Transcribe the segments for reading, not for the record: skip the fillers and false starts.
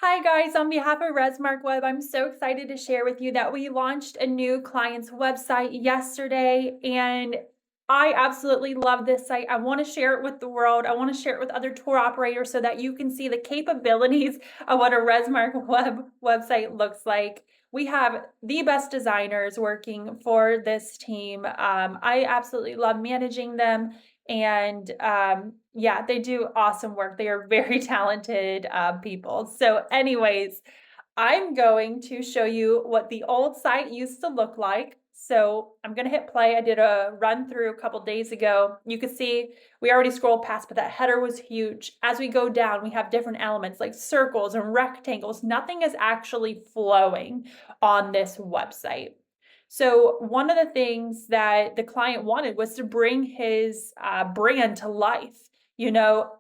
Hi guys, on behalf of Resmark Web, I'm so excited to share with you that we launched a new client's website yesterday, and I absolutely love this site. I want to share it with the world. I want to share it with other tour operators so that you can see the capabilities of what a Resmark Web website looks like. We have the best designers working for this team. I absolutely love managing them. And yeah, they do awesome work. They are very talented people. So, anyways, I'm going to show you what the old site used to look like. So I'm going to hit play. I did a run through a couple days ago. You can see we already scrolled past, but that header was huge. As we go down, we have different elements like circles and rectangles. Nothing is actually flowing on this website. So one of the things that the client wanted was to bring his brand to life,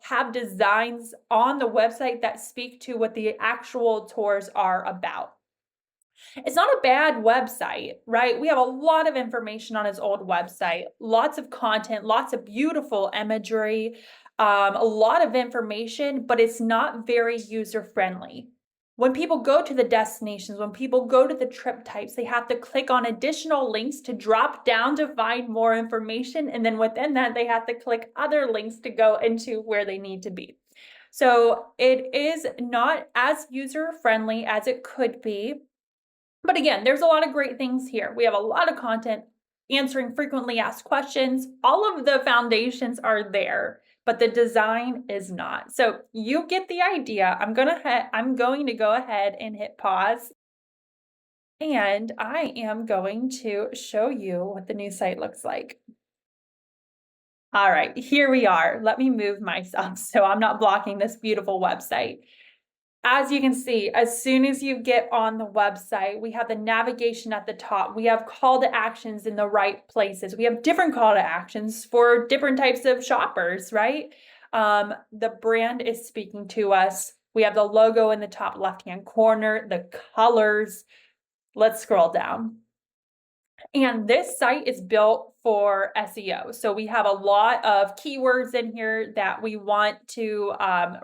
have designs on the website that speak to what the actual tours are about. It's not a bad website, right? We have a lot of information on his old website, lots of content, lots of beautiful imagery, a lot of information, but it's not very user friendly. When people go to the destinations, when people go to the trip types, they have to click on additional links to drop down to find more information. And then within that, they have to click other links to go into where they need to be. So it is not as user friendly as it could be. But again, there's a lot of great things here. We have a lot of content answering frequently asked questions. All of the foundations are there, but the design is not. So you get the idea. I'm going to go ahead and hit pause. And I am going to show you what the new site looks like. All right, here we are. Let me move myself so I'm not blocking this beautiful website. As you can see, as soon as you get on the website, we have the navigation at the top. We have call to actions in the right places. We have different call to actions for different types of shoppers, right? The brand is speaking to us. We have the logo in the top left-hand corner, the colors. Let's scroll down. And this site is built for SEO. So we have a lot of keywords in here that we want to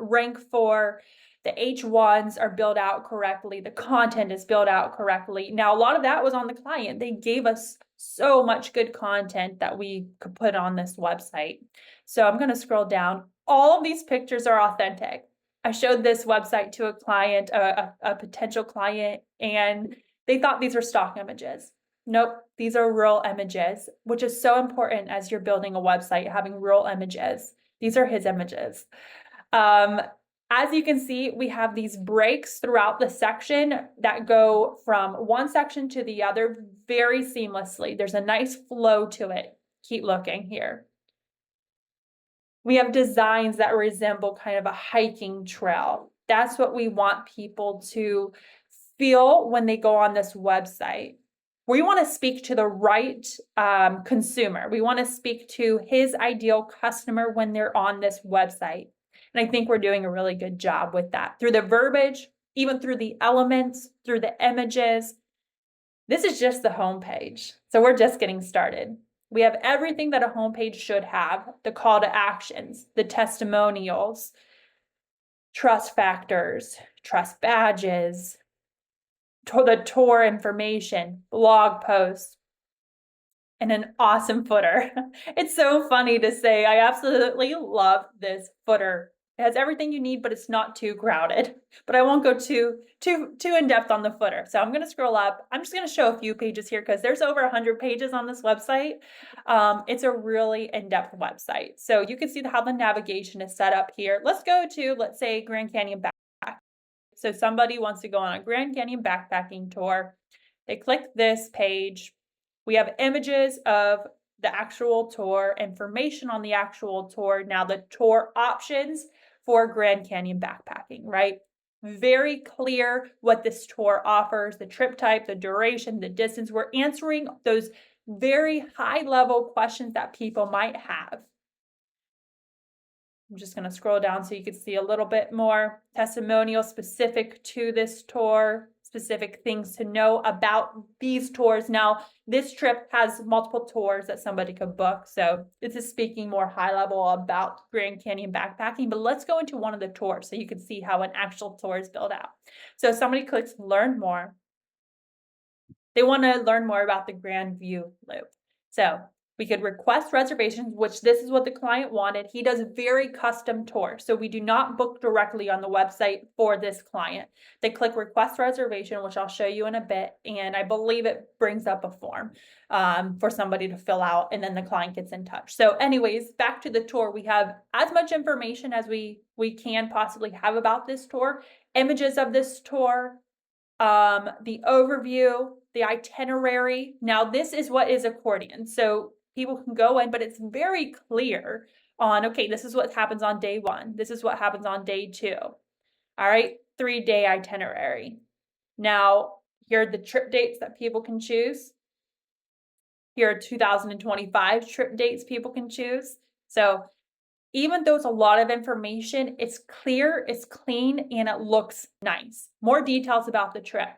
rank for. The H1s are built out correctly. The content is built out correctly. Now, a lot of that was on the client. They gave us so much good content that we could put on this website. So I'm going to scroll down. All of these pictures are authentic. I showed this website to a client, a potential client, and they thought these were stock images. Nope, these are real images, which is so important as you're building a website, having real images. These are his images. As you can see, we have these breaks throughout the section that go from one section to the other very seamlessly. There's a nice flow to it. Keep looking here. We have designs that resemble kind of a hiking trail. That's what we want people to feel when they go on this website. We want to speak to the right consumer. We want to speak to his ideal customer when they're on this website. And I think we're doing a really good job with that through the verbiage, even through the elements, through the images. This is just the homepage. So we're just getting started. We have everything that a homepage should have: the call to actions, the testimonials, trust factors, trust badges, the tour information, blog posts, and an awesome footer. It's so funny to say. I absolutely love this footer. It has everything you need, but it's not too crowded. But I won't go too in depth on the footer. So I'm going to scroll up. I'm just going to show a few pages here because there's over 100 pages on this website. It's a really in-depth website. So you can see how the navigation is set up here. Let's go to, let's say, Grand Canyon Backpack. So somebody wants to go on a Grand Canyon backpacking tour. They click this page. We have images of the actual tour, information on the actual tour. Now the tour options for Grand Canyon backpacking, right? Very clear what this tour offers, the trip type, the duration, the distance. We're answering those very high level questions that people might have. I'm just going to scroll down so you can see a little bit more testimonial specific to this tour, specific things to know about these tours. Now, this trip has multiple tours that somebody could book. So this is speaking more high level about Grand Canyon backpacking, but let's go into one of the tours so you can see how an actual tour is built out. So if somebody clicks learn more, they want to learn more about the Grand View Loop. So we could request reservations, which this is what the client wanted. He does very custom tours. So we do not book directly on the website for this client. They click request reservation, which I'll show you in a bit. And I believe it brings up a form for somebody to fill out, and then the client gets in touch. So anyways, back to the tour, we have as much information as we can possibly have about this tour, images of this tour, the overview, the itinerary. Now, this is what is accordion. So people can go in, but it's very clear on, okay, this is what happens on day 1. This is what happens on day 2. All right, 3-day itinerary. Now, here are the trip dates that people can choose. Here are 2025 trip dates people can choose. So even though it's a lot of information, it's clear, it's clean, and it looks nice. More details about the trip.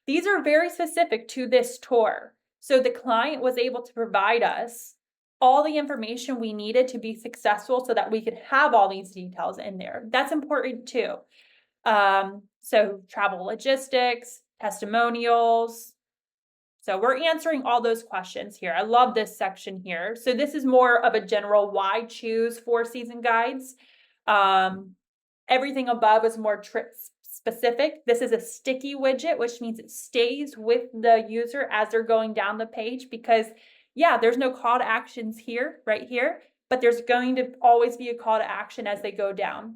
These are very specific to this tour. So the client was able to provide us all the information we needed to be successful so that we could have all these details in there. That's important too. So travel logistics, testimonials. So we're answering all those questions here. I love this section here. So this is more of a general why choose 4 season guides. Everything above is more trip specific. This is a sticky widget, which means it stays with the user as they're going down the page, because yeah, there's no call to actions here, right here, but there's going to always be a call to action as they go down.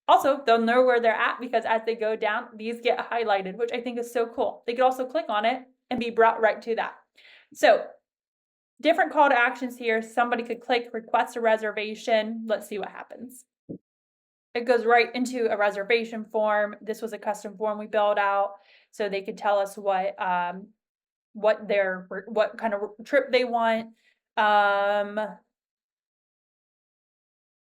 Also, they'll know where they're at because as they go down, these get highlighted, which I think is so cool. They could also click on it and be brought right to that. So different call to actions here. Somebody could click request a reservation. Let's see what happens. It goes right into a reservation form. This was a custom form we built out so they could tell us what kind of trip they want.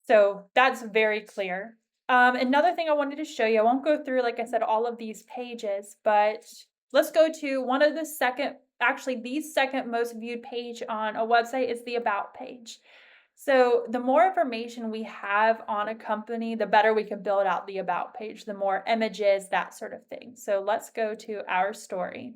So that's very clear. Another thing I wanted to show you, I won't go through, like I said, all of these pages, but let's go to one of the second most viewed page on a website is the About page. So the more information we have on a company, the better we can build out the About page, the more images, that sort of thing. So let's go to our story.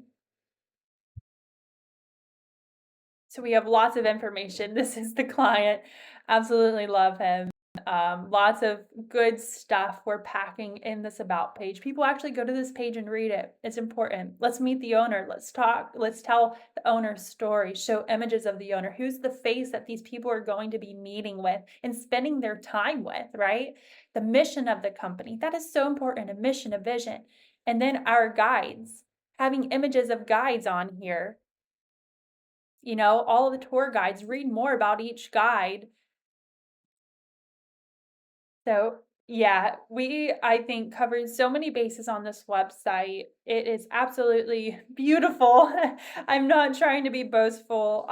So we have lots of information. This is the client. Absolutely love him. Lots of good stuff we're packing in this About page. People actually go to this page and read it. It's important. Let's meet the owner. Let's talk. Let's tell the owner's story. Show images of the owner. Who's the face that these people are going to be meeting with and spending their time with, right? The mission of the company. That is so important. A mission, a vision. And then our guides. Having images of guides on here. You know, all of the tour guides. Read more about each guide. So yeah, I think, covered so many bases on this website. It is absolutely beautiful. I'm not trying to be boastful,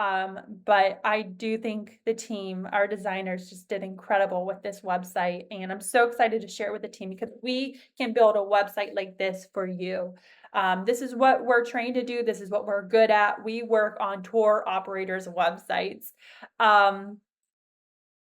but I do think the team, our designers, just did incredible with this website. And I'm so excited to share it with the team because we can build a website like this for you. This is what we're trained to do. This is what we're good at. We work on tour operators' websites.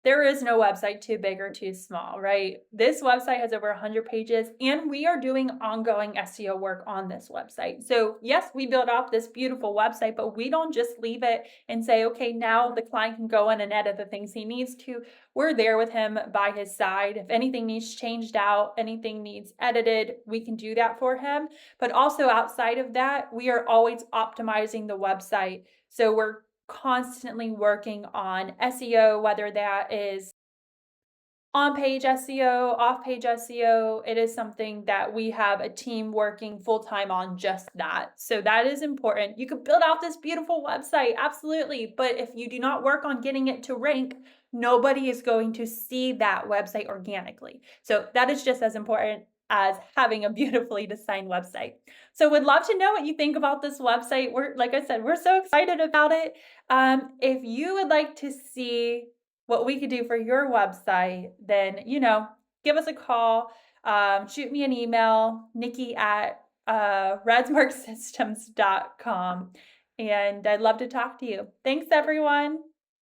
There is no website too big or too small, right? This website has over 100 pages, and we are doing ongoing SEO work on this website. So yes, we built out this beautiful website, but we don't just leave it and say, okay, now the client can go in and edit the things he needs to. We're there with him by his side. If anything needs changed out, anything needs edited, we can do that for him. But also outside of that, we are always optimizing the website. So we're constantly working on SEO, whether that is on-page SEO, off-page SEO. It is something that we have a team working full-time on, just that. So that is important. You could build out this beautiful website, absolutely, but if you do not work on getting it to rank, nobody is going to see that website organically. So that is just as important as having a beautifully designed website. So would love to know what you think about this website. Like I said, we're so excited about it. If you would like to see what we could do for your website, then, give us a call, shoot me an email, redsmarksystems.com. And I'd love to talk to you. Thanks, everyone.